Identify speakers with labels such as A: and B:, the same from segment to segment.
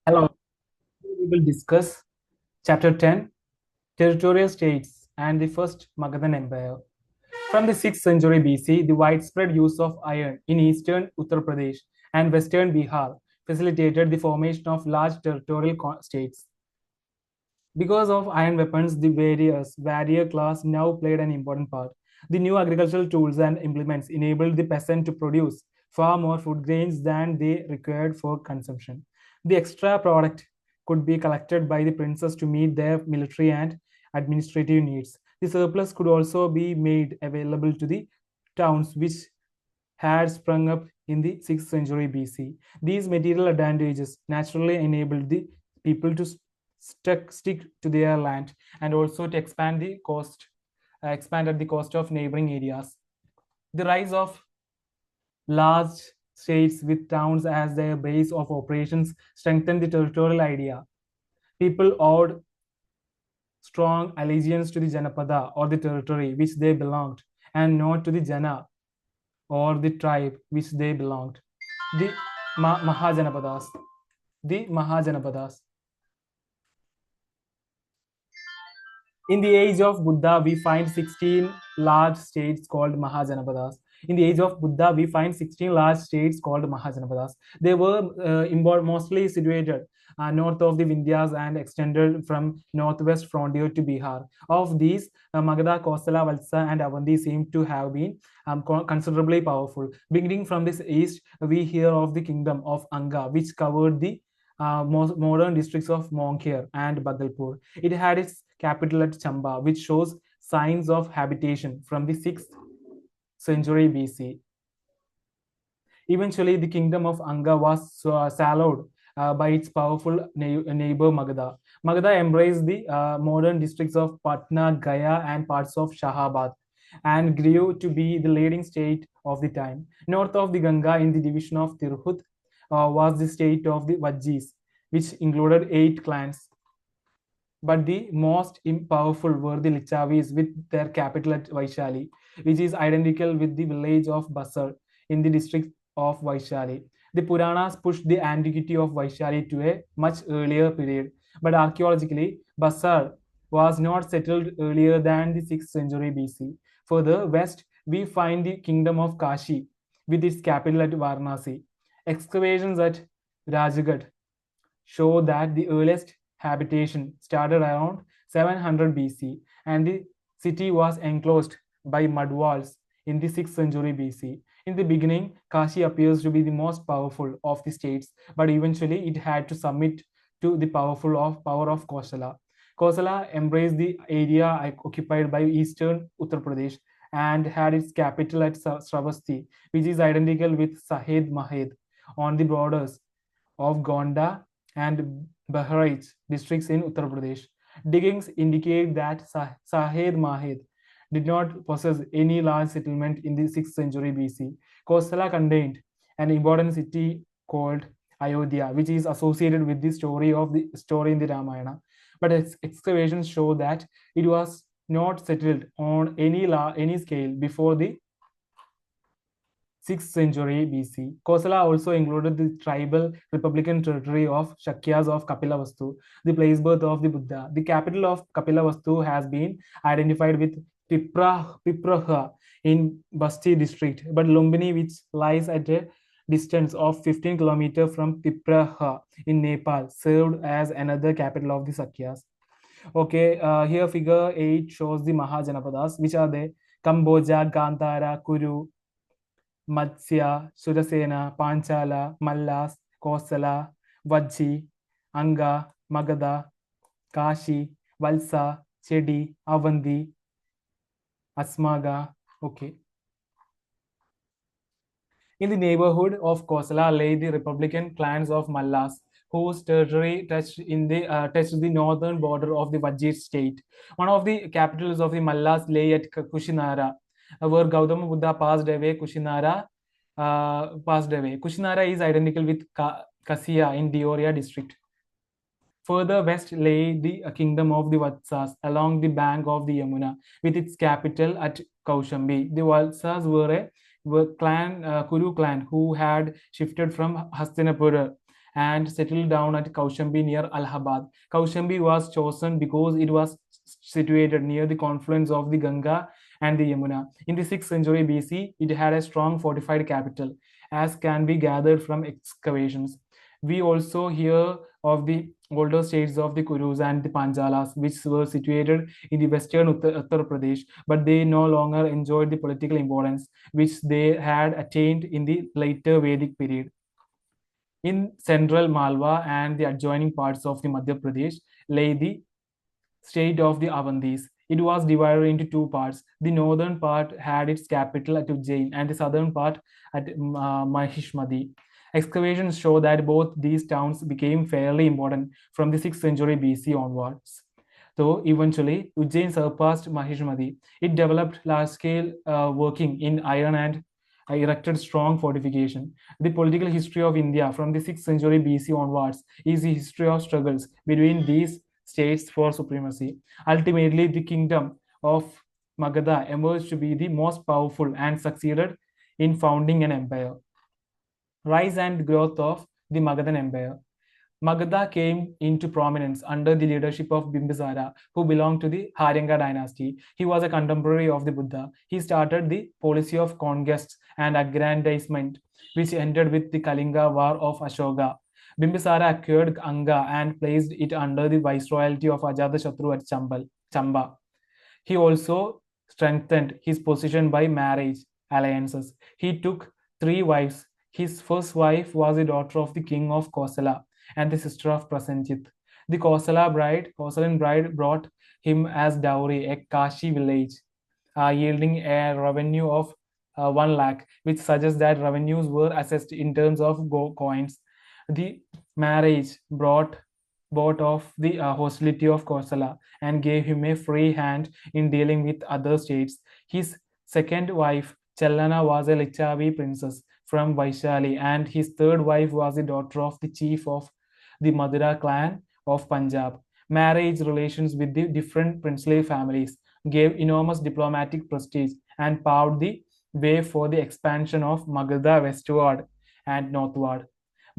A: Hello, we will discuss Chapter 10 Territorial States and the First Magadhan Empire. From the 6th century BC, the widespread use of iron in eastern Uttar Pradesh and western Bihar facilitated the formation of large territorial states. Because of iron weapons, the various warrior class now played an important part. The new agricultural tools and implements enabled the peasant to produce far more food grains than they required for consumption. The extra product could be collected by the princes to meet their military and administrative needs. The surplus could also be made available to the towns which had sprung up in the 6th century BC. These material advantages naturally enabled the people to stick to their land and also to expand at the cost of neighboring areas. The rise of large states with towns as their base of operations strengthened the territorial idea. People owed strong allegiance to the Janapada or the territory which they belonged, and not to the Jana or the tribe which they belonged. The Mahajanapadas. The Mahajanapadas. In the age of Buddha, we find 16 large states called Mahajanapadas. In the age of Buddha, we find 16 large states called Mahajanapadas. They were mostly situated north of the Vindhyas and extended from northwest frontier to Bihar. Of these, Magadha, Kosala, Valsa, and Avanti seem to have been considerably powerful. Beginning from this east, we hear of the kingdom of Anga, which covered the modern districts of Monkher and Badalpur. It had its capital at Chamba, which shows signs of habitation from the 6th century BC. Eventually, the kingdom of Anga was swallowed by its powerful neighbor Magadha. Magadha embraced the modern districts of Patna, Gaya, and parts of Shahabad and grew to be the leading state of the time. North of the Ganga, in the division of Tirhut, was the state of the Vajjis, which included 8 clans. But the most powerful were the Lichavis with their capital at Vaishali, which is identical with the village of Basar in the district of Vaishali. The Puranas pushed the antiquity of Vaishali to a much earlier period, but archaeologically, Basar was not settled earlier than the 6th century BC. Further west, we find the kingdom of Kashi with its capital at Varanasi. Excavations at Rajaghat show that the earliest habitation started around 700 BC and the city was enclosed by mud walls in the 6th century BC. In the beginning, Kashi appears to be the most powerful of the states, but eventually it had to submit to the power of Kosala. Kosala embraced the area occupied by eastern Uttar Pradesh and had its capital at Sravasti, which is identical with Sahed Mahed on the borders of Gonda and Bahraich districts in Uttar Pradesh. Diggings indicate that Sahed Mahed did not possess any large settlement in the 6th century BC. Kosala contained an important city called Ayodhya, which is associated with the story in the Ramayana. But excavations show that it was not settled on any scale before the 6th century BC. Kosala also included the tribal republican territory of Shakyas of Kapilavastu, the place birth of the Buddha. The capital of Kapilavastu has been identified with Pipraha in Basti district, but Lumbini, which lies at a distance of 15 kilometers from Pipraha in Nepal, served as another capital of the Sakyas. Okay, here figure 8 shows the Mahajanapadas, which are the Kamboja, Gandhara, Kuru, Matsya, Surasena, Panchala, Mallas, Kosala, Vajji, Anga, Magadha, Kashi, Valsa, Chedi, Avanti, Asmaga. Okay. In the neighborhood of Kosala lay the Republican clans of Mallas, whose territory touched the northern border of the Vajji state. One of the capitals of the Mallas lay at Kushinara, where Gautama Buddha passed away. Kushinara is identical with Kasia in Deoria district. Further west lay the kingdom of the Vatsas along the bank of the Yamuna, with its capital at Kaushambi. The Vatsas were a Kuru clan who had shifted from Hastinapura and settled down at Kaushambi near Allahabad. Kaushambi was chosen because it was situated near the confluence of the Ganga and the Yamuna. In the 6th century BC, it had a strong fortified capital, as can be gathered from excavations. We also hear of the older states of the Kurus and the Panchalas, which were situated in the western Uttar Pradesh, but they no longer enjoyed the political importance which they had attained in the later Vedic period. In central Malwa and the adjoining parts of the Madhya Pradesh lay the state of the Avantis. It was divided into two parts. The northern part had its capital at Ujjain and the southern part at Mahishmati. Excavations show that both these towns became fairly important from the 6th century BC onwards. Though eventually Ujjain surpassed Mahishmati, it developed large-scale working in iron and erected strong fortification. The political history of India from the 6th century BC onwards is the history of struggles between these states for supremacy. Ultimately, the kingdom of Magadha emerged to be the most powerful and succeeded in founding an empire. Rise and growth of the Magadhan Empire. Magadha came into prominence under the leadership of Bimbisara, who belonged to the Haryanga dynasty. He was a contemporary of the Buddha. He started the policy of conquest and aggrandizement, which ended with the Kalinga War of Ashoka. Bimbisara acquired Anga and placed it under the viceroyalty of Ajatashatru at Chamba. He also strengthened his position by marriage alliances. He took three wives. His first wife was the daughter of the king of Kosala and the sister of Prasenjit. The Kosalan bride brought him as dowry a Kashi village, yielding a revenue of 1 lakh, which suggests that revenues were assessed in terms of coins. The marriage bought off the hostility of Kosala and gave him a free hand in dealing with other states. His second wife, Challana, was a Lichavi princess from Vaishali, and his third wife was the daughter of the chief of the Madura clan of Punjab. Marriage relations with the different princely families gave enormous diplomatic prestige and paved the way for the expansion of Magadha westward and northward.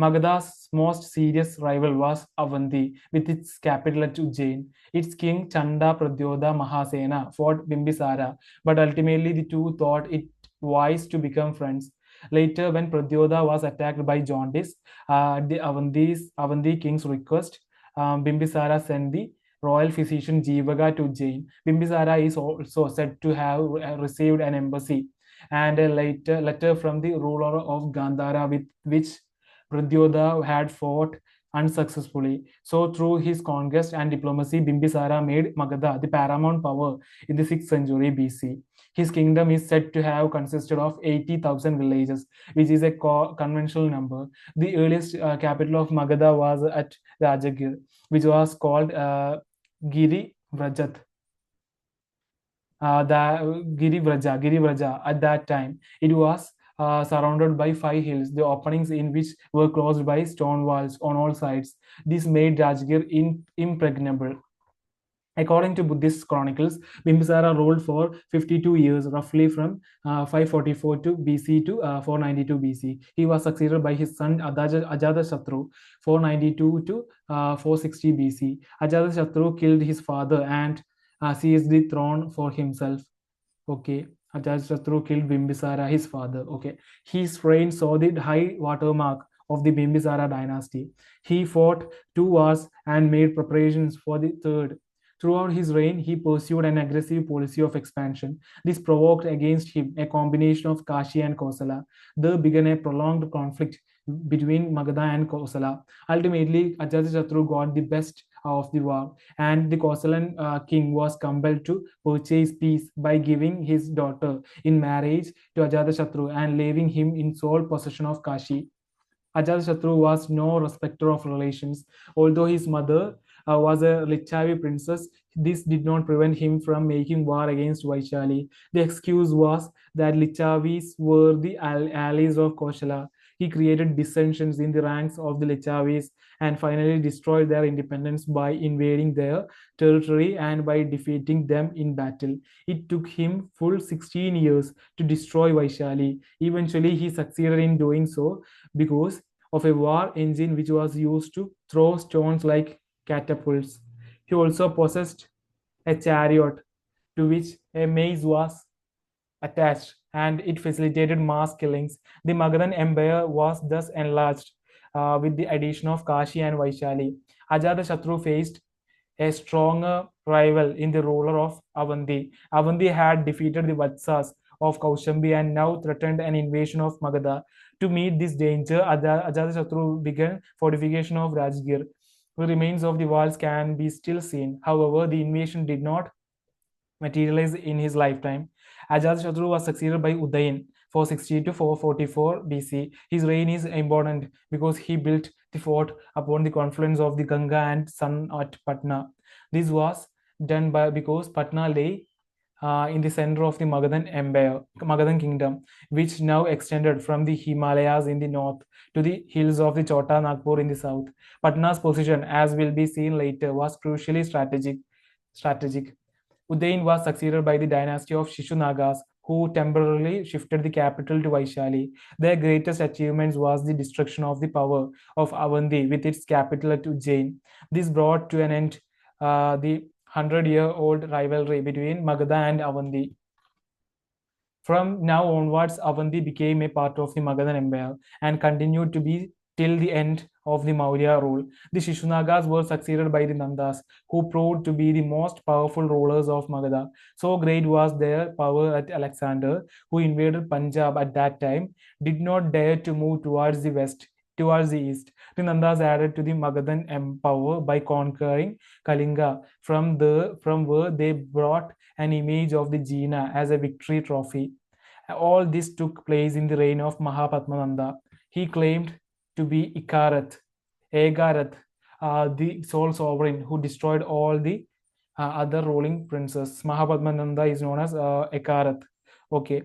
A: Magadha's most serious rival was Avanti, with its capital at Ujjain. Its king Chanda Pradyoda Mahasena fought Bimbisara, but ultimately the two thought it wise to become friends. Later, when Pradyoda was attacked by jaundice, the Avanti king's request, Bimbisara sent the royal physician Jivaga to Jain. Bimbisara is also said to have received an embassy and a letter from the ruler of Gandhara with which Pradyoda had fought unsuccessfully. So, through his conquest and diplomacy, Bimbisara made Magadha the paramount power in the 6th century BC. His kingdom is said to have consisted of 80,000 villages, which is a conventional number. The earliest capital of Magadha was at Rajagir, which was called Giri Vrajat. The Giri Vraja. At that time, it was surrounded by 5 hills, the openings in which were closed by stone walls on all sides. This made Rajgir impregnable. According to Buddhist chronicles, Bimbisara ruled for 52 years, roughly from 544 to BC to 492 BC. He was succeeded by his son Ajatashatru, 492 to 460 BC. Ajatashatru killed his father and seized the throne for himself. Okay. Ajatashatru killed Bimbisara, his father. Okay. His reign saw the high watermark of the Bimbisara dynasty. He fought 2 wars and made preparations for the third. Throughout his reign, he pursued an aggressive policy of expansion. This provoked against him a combination of Kashi and Kosala. There began a prolonged conflict between Magadha and Kosala. Ultimately, Ajatashatru got the best of the war, and the Kosalan king was compelled to purchase peace by giving his daughter in marriage to Ajatashatru and leaving him in sole possession of Kashi. Ajatashatru was no respecter of relations. Although his mother was a Lichavi princess, this did not prevent him from making war against Vaishali. The excuse was that Lichavis were the allies of Kosala. He created dissensions in the ranks of the Lichavis and finally destroyed their independence by invading their territory and by defeating them in battle. It took him full 16 years to destroy Vaishali. Eventually, he succeeded in doing so because of a war engine which was used to throw stones like catapults. He also possessed a chariot to which a mace was attached, and it facilitated mass killings. The Magadhan Empire was thus enlarged with the addition of Kashi and Vaishali. Ajatashatru faced a stronger rival in the ruler of Avanti. Avanti had defeated the Vatsas of Kaushambi and now threatened an invasion of Magadha. To meet this danger, Ajatashatru began fortification of Rajgir. The remains of the walls can be still seen. However, the invasion did not materialize in his lifetime. Ajatashatru was succeeded by Udayan 460 to 444 BC. His reign is important because he built the fort upon the confluence of the Ganga and Sun at Patna. This was done by because Patna lay in the center of the Magadhan Empire, Magadhan Kingdom, which now extended from the Himalayas in the north to the hills of the Chota Nagpur in the south. Patna's position, as will be seen later, was crucially strategic. Udain was succeeded by the dynasty of Shishunagas, who temporarily shifted the capital to Vaishali. Their greatest achievements was the destruction of the power of Avanti with its capital at Ujjain. This brought to an end the 100-year-old rivalry between Magadha and Avanti. From now onwards, Avanti became a part of the Magadhan Empire and continued to be till the end of the Maurya rule. The Shishunagas were succeeded by the Nandas, who proved to be the most powerful rulers of Magadha. So great was their power that Alexander, who invaded Punjab at that time, did not dare to move towards the west. Towards the east, the Nandas added to the Magadhan power by conquering Kalinga. From where they brought an image of the Jina as a victory trophy. All this took place in the reign of Mahapadmananda. He claimed to be Egarath, the sole sovereign who destroyed all the other ruling princes. Mahapadmananda is known as Ekarath. Okay.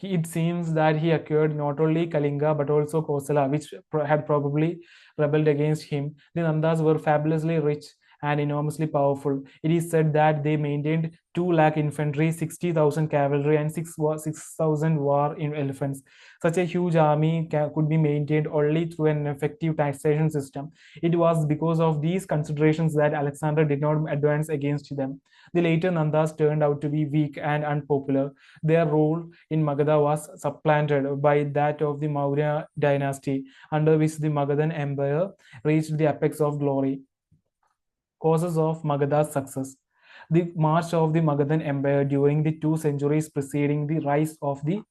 A: It seems that he acquired not only Kalinga but also Kosala, which had probably rebelled against him. The Nandas were fabulously rich and enormously powerful. It is said that they maintained 2 lakh infantry, 60,000 cavalry, and 6,000 war in elephants. Such a huge army could be maintained only through an effective taxation system. It was because of these considerations that Alexander did not advance against them. The later Nandas turned out to be weak and unpopular. Their rule in Magadha was supplanted by that of the Maurya dynasty, under which the Magadhan Empire reached the apex of glory. Causes of Magadha's success. The march of the Magadhan Empire during the 2 centuries preceding the rise of the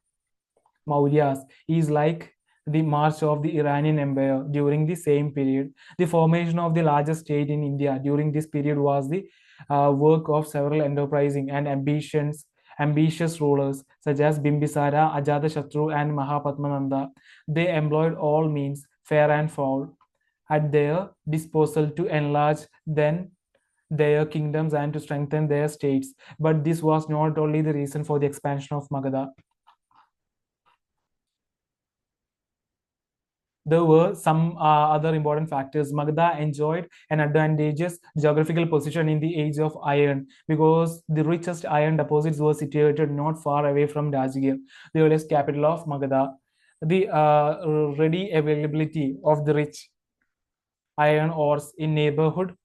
A: Mauryas is like the march of the Iranian Empire during the same period. The formation of the largest state in India during this period was the work of several enterprising and ambitious rulers such as Bimbisara, Ajatashatru, and Mahapadmananda. They employed all means, fair and foul, at their disposal to enlarge then their kingdoms and to strengthen their states. But this was not only the reason for the expansion of Magadha. There were some other important factors. Magadha enjoyed an advantageous geographical position in the age of iron because the richest iron deposits were situated not far away from Rajgir, the earliest capital of Magadha. The ready availability of the rich iron ores in neighborhood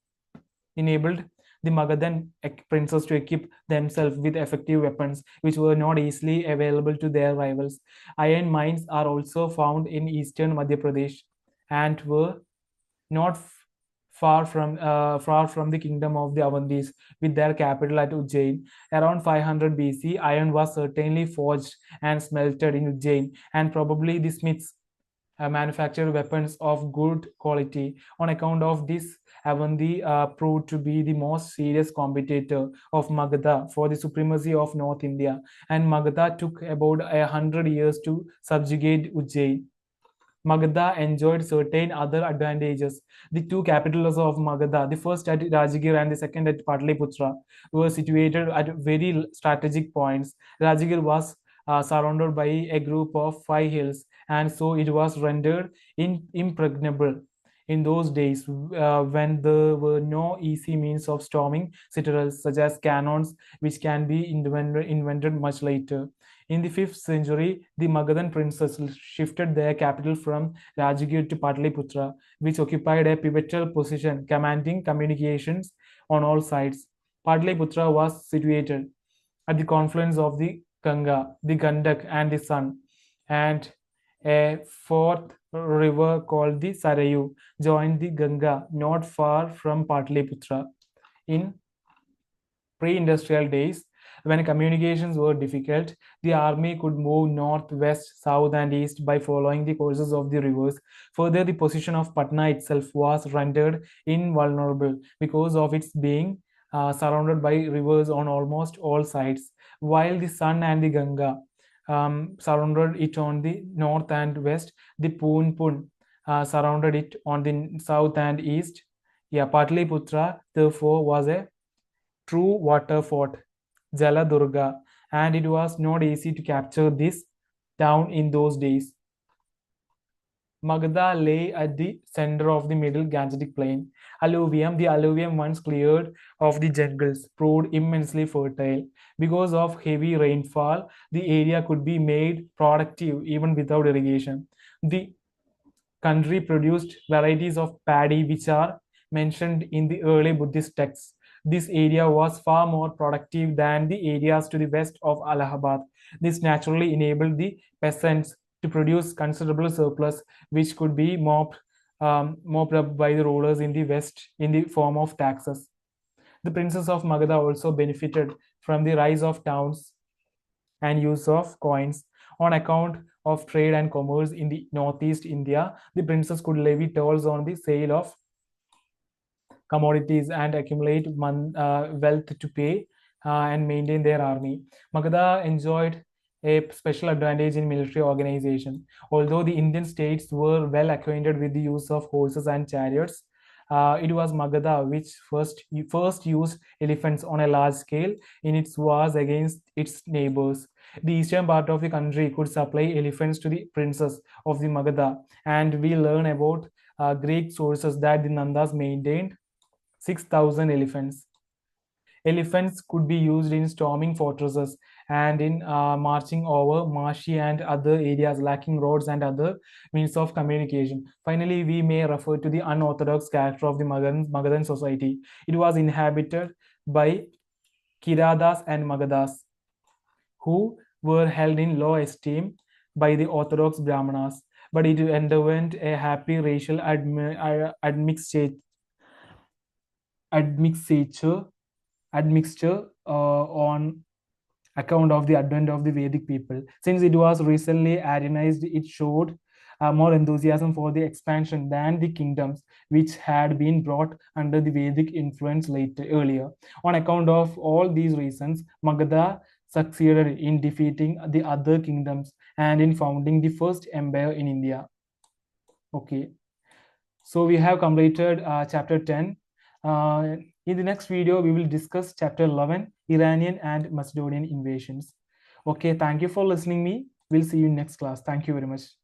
A: enabled the Magadhan princes to equip themselves with effective weapons, which were not easily available to their rivals. Iron mines are also found in eastern Madhya Pradesh and were not far from the kingdom of the Avantis, with their capital at Ujjain. Around 500 BC, iron was certainly forged and smelted in Ujjain, and probably the smiths manufactured weapons of good quality. On account of this, Avanti proved to be the most serious competitor of Magadha for the supremacy of North India, and Magadha took about 100 years to subjugate Ujjain. Magadha enjoyed certain other advantages. The two capitals of Magadha, the first at Rajagir and the second at Patliputra, were situated at very strategic points. Rajagir was surrounded by a group of 5 hills, and so it was rendered impregnable. In those days, when there were no easy means of storming citadels such as cannons, which can be invented much later, In the 5th century, the Magadhan princes shifted their capital from Rajagir to Pataliputra, which occupied a pivotal position commanding communications on all sides. Pataliputra was situated at the confluence of the Ganga, the Gandak, and the Sun, and a fourth river called the Sarayu joined the Ganga not far from Pataliputra. In pre-industrial days, when communications were difficult, the army could move north, west, south, and east by following the courses of the rivers. Further, the position of Patna itself was rendered invulnerable because of its being surrounded by rivers on almost all sides, while the Sun and the Ganga surrounded it on the north and west. The Poon surrounded it on the south and east. Yeah, Patliputra, therefore, was a true water fort, Jaladurga, and it was not easy to capture this town in those days. Magadha lay at the center of the middle Gangetic plain. The alluvium once cleared of the jungles, proved immensely fertile. Because of heavy rainfall, the area could be made productive even without irrigation. The country produced varieties of paddy which are mentioned in the early Buddhist texts. This area was far more productive than the areas to the west of Allahabad. This naturally enabled the peasants to produce considerable surplus, which could be mopped up by the rulers in the west in the form of taxes. The princes of Magadha also benefited from the rise of towns and use of coins. On account of trade and commerce in the northeast India, the princes could levy tolls on the sale of commodities and accumulate wealth to pay and maintain their army. Magadha enjoyed a special advantage in military organization. Although the Indian states were well acquainted with the use of horses and chariots, it was Magadha which first used elephants on a large scale in its wars against its neighbors. The eastern part of the country could supply elephants to the princes of the Magadha, and we learn about Greek sources that the Nandas maintained 6,000 elephants. Elephants could be used in storming fortresses and in marching over marshy and other areas lacking roads and other means of communication. Finally, we may refer to the unorthodox character of the Magadhan society. It was inhabited by Kiradas and Magadhas, who were held in low esteem by the Orthodox Brahmanas, but it underwent a happy racial admixture on account of the advent of the Vedic people. Since it was recently Aryanized, it showed more enthusiasm for the expansion than the kingdoms which had been brought under the Vedic influence earlier. On account of all these reasons, Magadha succeeded in defeating the other kingdoms and in founding the first empire in India. Okay, so we have completed chapter 10. In the next video, we will discuss chapter 11, Iranian and Macedonian invasions. Okay, thank you for listening me. We'll see you in next class. Thank you very much.